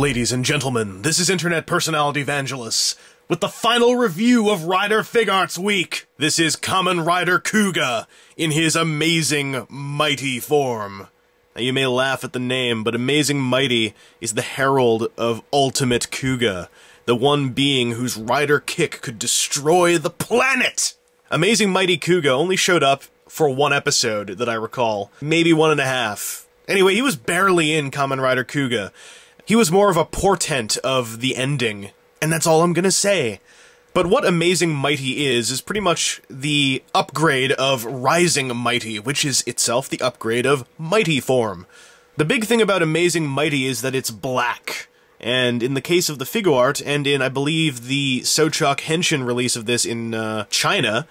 Ladies and gentlemen, this is internet personality Vangelus, with the final review of Rider Figuarts Week. This is Kamen Rider Kuuga, in his amazing, mighty form. Now you may laugh at the name, but Amazing Mighty is the herald of Ultimate Kuuga, the one being whose rider kick could destroy the planet! Amazing Mighty Kuuga only showed up for one episode that I recall, maybe 1.5. Anyway, he was barely in Kamen Rider Kuuga. He was more of a portent of the ending, and that's all I'm gonna say. But what Amazing Mighty is pretty much the upgrade of Rising Mighty, which is itself the upgrade of Mighty Form. The big thing about Amazing Mighty is that it's black, and in the case of the Figuart, and in, I believe, the Sochok Henshin release of this in China,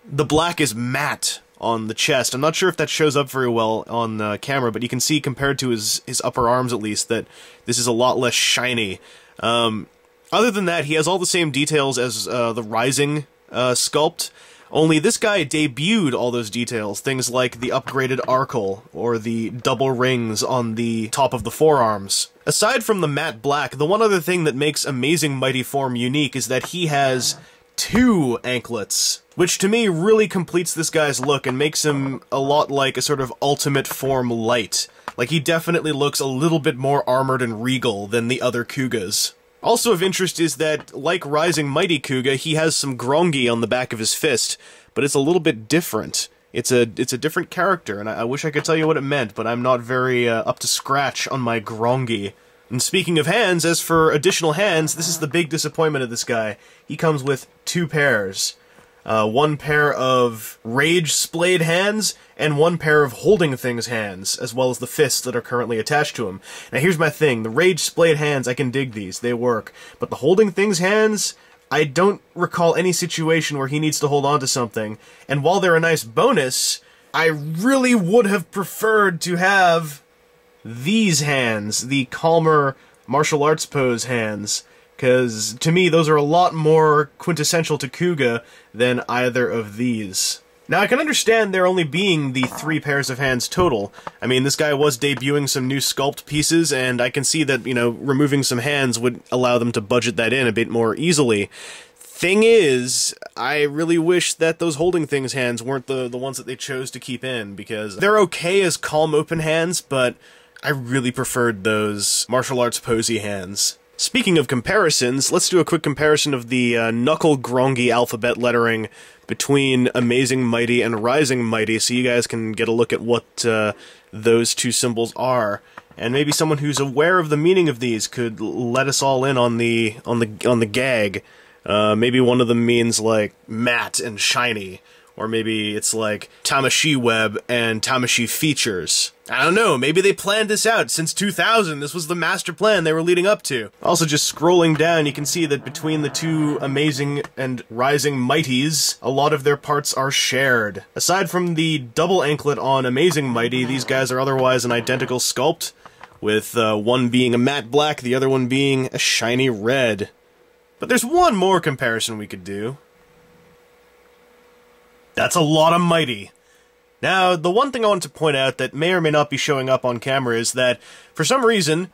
the black is matte on the chest. I'm not sure if that shows up very well on camera, but you can see, compared to his upper arms at least, that this is a lot less shiny. Other than that, he has all the same details as the Rising sculpt, only this guy debuted all those details, things like the upgraded arcle, or the double rings on the top of the forearms. Aside from the matte black, the one other thing that makes Amazing Mighty Form unique is that he has 2 anklets, which to me really completes this guy's look and makes him a lot like a sort of Ultimate Form light. Like, he definitely looks a little bit more armored and regal than the other Kuugas. Also of interest is that, like Rising Mighty Kuuga, he has some grongi on the back of his fist, but it's a little bit different. It's a different character, and I wish I could tell you what it meant, but I'm not very up to scratch on my grongi. And speaking of hands, as for additional hands, this is the big disappointment of this guy. He comes with 2 pairs. 1 pair of Rage Splayed hands, and 1 pair of Holding Things hands, as well as the fists that are currently attached to him. Now here's my thing, the Rage Splayed hands, I can dig these, they work. But the Holding Things hands, I don't recall any situation where he needs to hold on to something. And while they're a nice bonus, I really would have preferred to have these hands, the calmer martial arts pose hands, because to me those are a lot more quintessential to Kuuga than either of these. Now I can understand there only being the 3 pairs of hands total. I mean, this guy was debuting some new sculpt pieces, and I can see that, you know, removing some hands would allow them to budget that in a bit more easily. Thing is, I really wish that those Holding Things hands weren't the ones that they chose to keep in, because they're okay as calm open hands, but I really preferred those martial arts posy hands. Speaking of comparisons, let's do a quick comparison of the knuckle grongi alphabet lettering between Amazing Mighty and Rising Mighty, so you guys can get a look at what those 2 symbols are. And maybe someone who's aware of the meaning of these could let us all in on the gag. Maybe one of them means like matte and shiny, or maybe it's like Tamashii Web and Tamashii Features. I don't know, maybe they planned this out since 2000, this was the master plan they were leading up to. Also, just scrolling down, you can see that between the 2 Amazing and Rising Mighties, a lot of their parts are shared. Aside from the double anklet on Amazing Mighty, these guys are otherwise an identical sculpt, with one being a matte black, the other one being a shiny red. But there's one more comparison we could do. That's a lot of Mighty. Now, the one thing I want to point out that may or may not be showing up on camera is that, for some reason,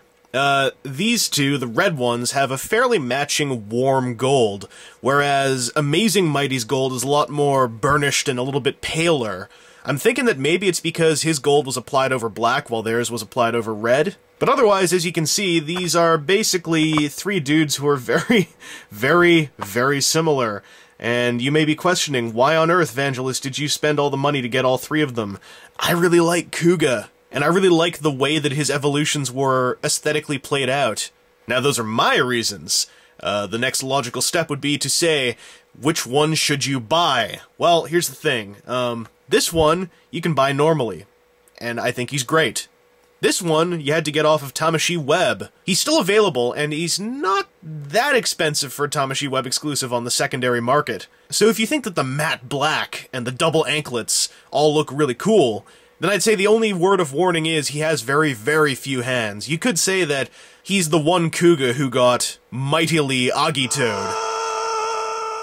these 2, the red ones, have a fairly matching warm gold, whereas Amazing Mighty's gold is a lot more burnished and a little bit paler. I'm thinking that maybe it's because his gold was applied over black while theirs was applied over red. But otherwise, as you can see, these are basically 3 dudes who are very, very, very similar. And you may be questioning, why on earth, Vangelus, did you spend all the money to get all 3 of them? I really like Kuuga, and I really like the way that his evolutions were aesthetically played out. Now, those are my reasons. The next logical step would be to say, which one should you buy? Well, here's the thing. This one, you can buy normally, and I think he's great. This one, you had to get off of Tamashii Web. He's still available, and he's not that expensive for a Tamashii Web exclusive on the secondary market. So if you think that the matte black and the double anklets all look really cool, then I'd say the only word of warning is he has very, very few hands. You could say that he's the one Kuuga who got mightily agitoed.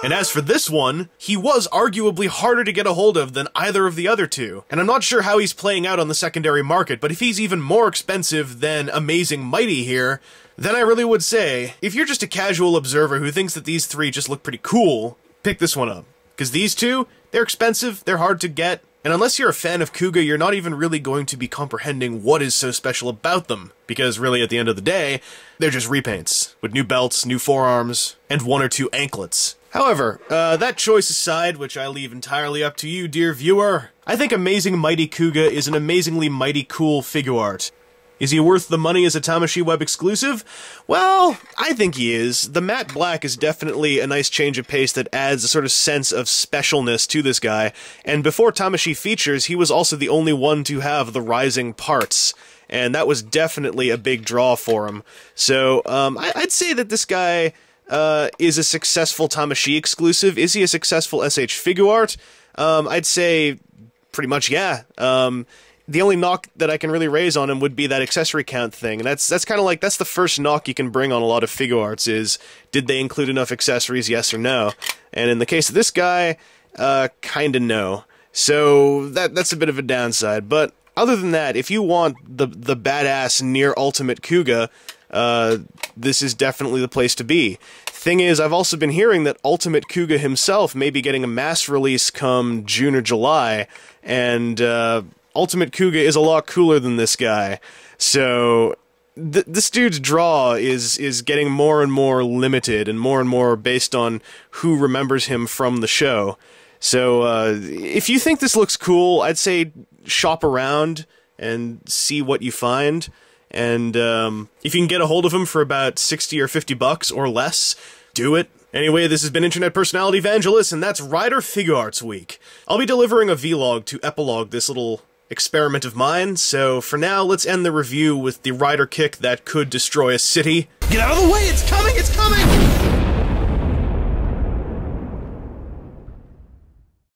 And as for this one, he was arguably harder to get a hold of than either of the other 2. And I'm not sure how he's playing out on the secondary market, but if he's even more expensive than Amazing Mighty here, then I really would say, if you're just a casual observer who thinks that these three just look pretty cool, pick this one up. Because these two, they're expensive, they're hard to get, and unless you're a fan of Kuuga, you're not even really going to be comprehending what is so special about them. Because really, at the end of the day, they're just repaints, with new belts, new forearms, and 1 or 2 anklets. However, that choice aside, which I leave entirely up to you, dear viewer, I think Amazing Mighty Kuuga is an amazingly mighty cool figuart. Is he worth the money as a Tamashii Web exclusive? Well, I think he is. The matte black is definitely a nice change of pace that adds a sort of sense of specialness to this guy, and before Tamashii Features, he was also the only one to have the rising parts, and that was definitely a big draw for him. So, I'd say that this guy is a successful Tamashii exclusive. Is he a successful SHFiguart? I'd say pretty much yeah. The only knock that I can really raise on him would be that accessory count thing, and that's kind of like, that's the first knock you can bring on a lot of Figuarts is, did they include enough accessories, yes or no? And in the case of this guy, kinda no. So that's a bit of a downside, but other than that, if you want the badass near ultimate Kuuga, this is definitely the place to be. Thing is, I've also been hearing that Ultimate Kuuga himself may be getting a mass release come June or July, and Ultimate Kuuga is a lot cooler than this guy. So this dude's draw is getting more and more limited and more based on who remembers him from the show. So if you think this looks cool, I'd say shop around and see what you find. And if you can get a hold of him for about 60 or 50 bucks or less, do it. Anyway, this has been Internet Personality Vangelus, and that's Rider Figuarts Week. I'll be delivering a vlog to epilogue this little experiment of mine, so for now, let's end the review with the rider kick that could destroy a city. Get out of the way! It's coming! It's coming!